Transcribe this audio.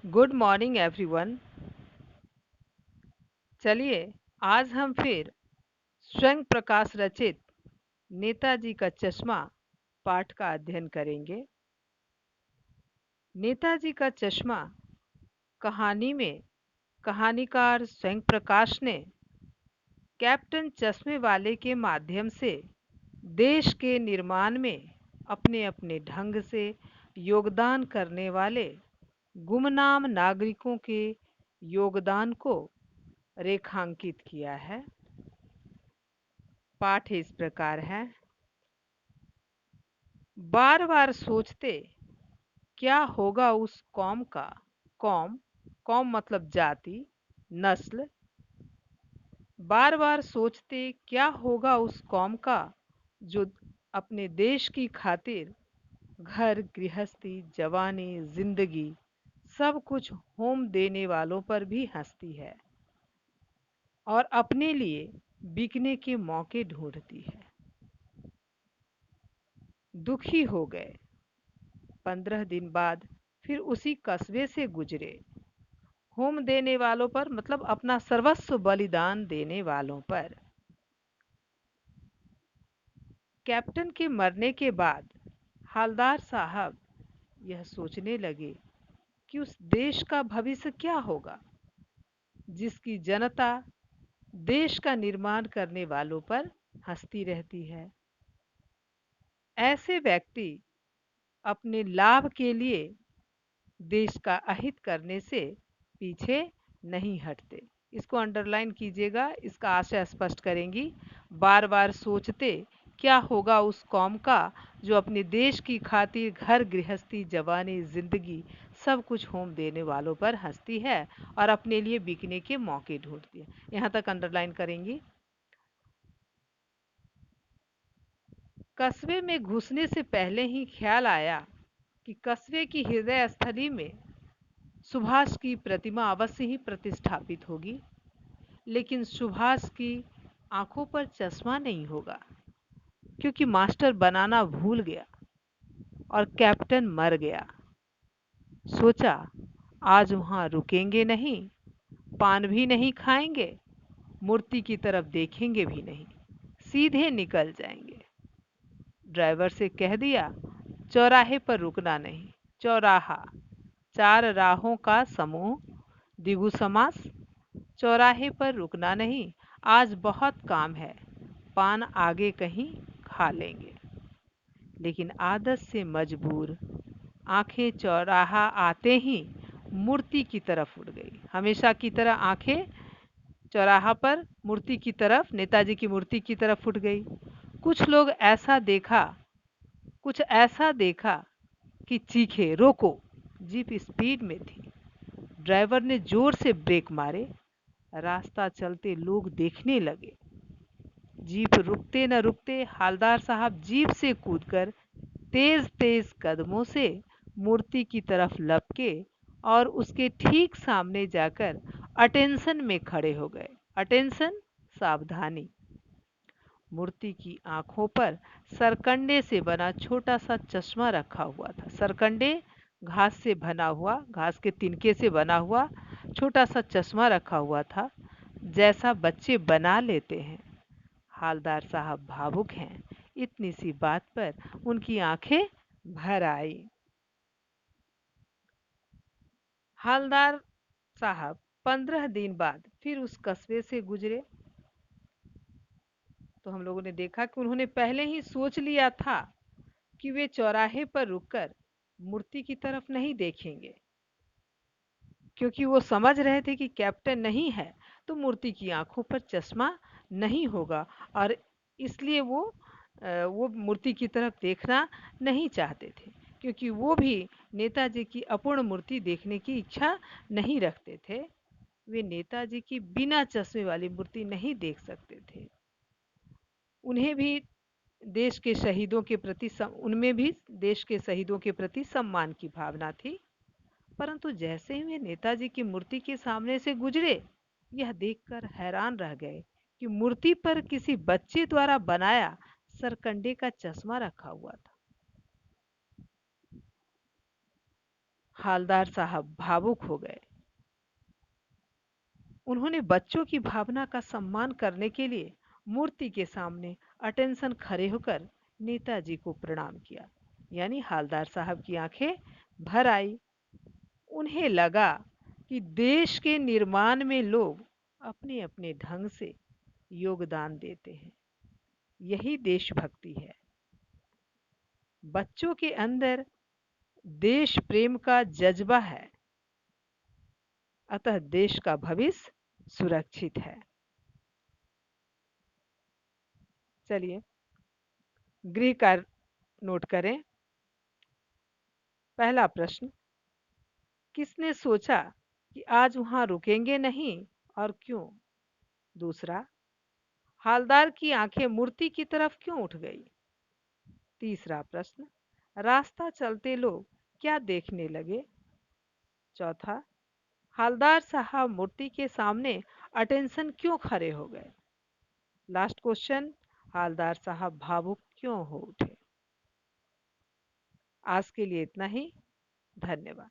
Good morning everyone. चलिए आज हम फिर स्वयं प्रकाश रचित नेताजी का चश्मा पाठ का अध्ययन करेंगे। नेताजी का चश्मा कहानी में कहानीकार स्वयं प्रकाश ने कैप्टन चश्मे वाले के माध्यम से देश के निर्माण में अपने अपने ढंग से योगदान करने वाले गुमनाम नागरिकों के योगदान को रेखांकित किया है। पाठ इस प्रकार है। बार बार सोचते क्या होगा उस कौम का। कौम कौम मतलब जाति, नस्ल। बार बार सोचते क्या होगा उस कौम का जो अपने देश की खातिर घर गृहस्थी जवानी जिंदगी सब कुछ होम देने वालों पर भी हंसती है और अपने लिए बिकने के मौके ढूंढती है। दुखी हो गए। 15 दिन बाद फिर उसी कस्बे से गुजरे। होम देने वालों पर मतलब अपना सर्वस्व बलिदान देने वालों पर। कैप्टन के मरने के बाद हालदार साहब यह सोचने लगे कि उस देश का भविष्य क्या होगा जिसकी जनता देश का निर्माण करने वालों पर हंसती रहती है। ऐसे व्यक्ति अपने लाभ के लिए देश का अहित करने से पीछे नहीं हटते। इसको अंडरलाइन कीजिएगा, इसका आशय स्पष्ट करेंगी। बार बार सोचते क्या होगा उस कौम का जो अपने देश की खातिर घर गृहस्थी जवानी जिंदगी सब कुछ होम देने वालों पर हंसती है और अपने लिए बिकने के मौके ढूंढती है। यहाँ तक अंडरलाइन करेंगी। कस्बे में घुसने से पहले ही ख्याल आया कि कस्बे की हृदय स्थली में सुभाष की प्रतिमा अवश्य ही प्रतिष्ठापित होगी, लेकिन सुभाष की आंखों पर चश्मा नहीं होगा क्योंकि मास्टर बनाना भूल गया और कैप्टन मर गया। सोचा आज वहां रुकेंगे नहीं, पान भी नहीं खाएंगे, मूर्ति की तरफ देखेंगे भी नहीं, सीधे निकल जाएंगे। ड्राइवर से कह दिया चौराहे पर रुकना नहीं। चौराहा चार राहों का समूह, द्विगु समास। चौराहे पर रुकना नहीं, आज बहुत काम है, पान आगे कहीं खा लेंगे। लेकिन आदत से मजबूर आंखें चौराहा आते ही मूर्ति की तरफ उड़ गई। हमेशा की तरह आंखें चौराहा पर मूर्ति की तरफ, नेताजी की मूर्ति की तरफ उठ गई। कुछ ऐसा देखा कि चीखे रोको। जीप स्पीड में थी। ड्राइवर ने जोर से ब्रेक मारे। रास्ता चलते लोग देखने लगे। जीप रुकते न रुकते हालदार साहब जीप से कूदकर तेज तेज कदमों से मूर्ति की तरफ लपके और उसके ठीक सामने जाकर अटेंशन में खड़े हो गए। अटेंशन सावधानी। मूर्ति की आंखों पर सरकंडे से बना छोटा सा चश्मा रखा हुआ था। सरकंडे घास से बना हुआ, घास के तिनके से बना हुआ छोटा सा चश्मा रखा हुआ था, जैसा बच्चे बना लेते हैं। हालदार साहब भावुक हैं। इतनी सी बात पर उनकी आंखें भर आई। हालदार साहब 15 दिन बाद फिर उस कस्बे से गुजरे तो हम लोगों ने देखा कि उन्होंने पहले ही सोच लिया था कि वे चौराहे पर रुककर मूर्ति की तरफ नहीं देखेंगे, क्योंकि वो समझ रहे थे कि कैप्टन नहीं है तो मूर्ति की आंखों पर चश्मा नहीं होगा और इसलिए वो मूर्ति की तरफ देखना नहीं चाहते थे, क्योंकि वो भी नेताजी की अपूर्ण मूर्ति देखने की इच्छा नहीं रखते थे। वे नेताजी की बिना चश्मे वाली मूर्ति नहीं देख सकते थे। उन्हें भी देश के शहीदों के प्रति उनमें भी देश के शहीदों के प्रति सम्मान की भावना थी। परंतु जैसे ही वे नेताजी की मूर्ति के सामने से गुजरे, यह देखकर हैरान रह गए कि मूर्ति पर किसी बच्चे द्वारा बनाया सरकंडे का चश्मा रखा हुआ था। हालदार साहब भावुक हो गए। उन्होंने बच्चों की भावना का सम्मान करने के लिए मूर्ति के सामने अटेंशन खड़े होकर नेताजी को प्रणाम किया। यानी हालदार साहब की आंखें भर आई। उन्हें लगा कि देश के निर्माण में लोग अपने अपने ढंग से योगदान देते हैं। यही देशभक्ति है। बच्चों के अंदर देश प्रेम का जज्बा है, अतः देश का भविष्य सुरक्षित है। चलिए गृह कार्य नोट करें। पहला प्रश्न, किसने सोचा कि आज वहां रुकेंगे नहीं और क्यों? दूसरा, हालदार की आंखें मूर्ति की तरफ क्यों उठ गई? तीसरा प्रश्न, रास्ता चलते लोग क्या देखने लगे? चौथा, हालदार साहब मूर्ति के सामने अटेंशन क्यों खड़े हो गए? लास्ट क्वेश्चन, हालदार साहब भावुक क्यों हो उठे? आज के लिए इतना ही। धन्यवाद।